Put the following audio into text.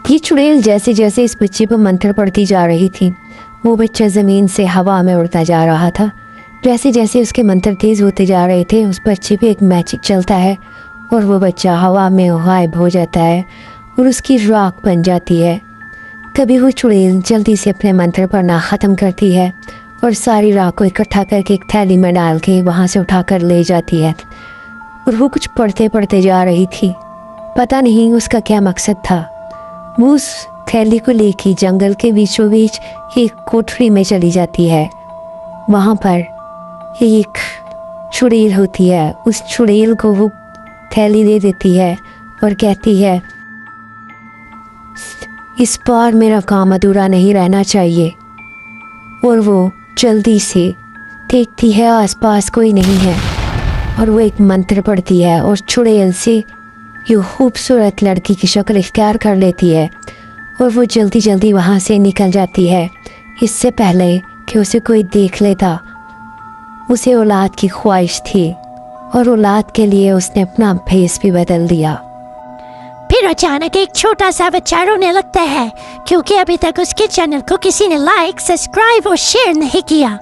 ये चुड़ैल जैसे जैसे इस बच्चे पर मंत्र पड़ती जा रही थी, वो बच्चा ज़मीन से हवा में उड़ता जा रहा था। जैसे जैसे उसके मंत्र तेज़ होते जा रहे थे, उस बच्चे पे एक मैजिक चलता है और वो बच्चा हवा में गायब हो जाता है और उसकी राख बन जाती है। तभी वो चुड़ैल जल्दी से अपने मंत्र पढ़ना ख़त्म करती है और सारी राख को इकट्ठा करके एक थैली में डाल के वहाँ से उठाकर ले जाती है। और वो कुछ पढ़ते पढ़ते जा रही थी, पता नहीं उसका क्या मकसद था। वो उस थैली को लेके जंगल के बीचों बीच एक कोठरी में चली जाती है। वहाँ पर एक चुड़ैल होती है, उस चुड़ैल को वो थैली दे देती है और कहती है, इस बार मेरा काम अधूरा नहीं रहना चाहिए। और वो जल्दी से देखती है आसपास कोई नहीं है और वो एक मंत्र पढ़ती है और चुड़ैल से ये खूबसूरत लड़की की शक्ल इख्तियार कर लेती है और वो जल्दी जल्दी वहाँ से निकल जाती है, इससे पहले कि उसे कोई देख लेता। उसे औलाद की ख्वाहिश थी और औलाद के लिए उसने अपना भेस भी बदल दिया। फिर अचानक एक छोटा सा बच्चा रोने लगता है क्योंकि अभी तक उसके चैनल को किसी ने लाइक, सब्सक्राइब और शेयर नहीं किया।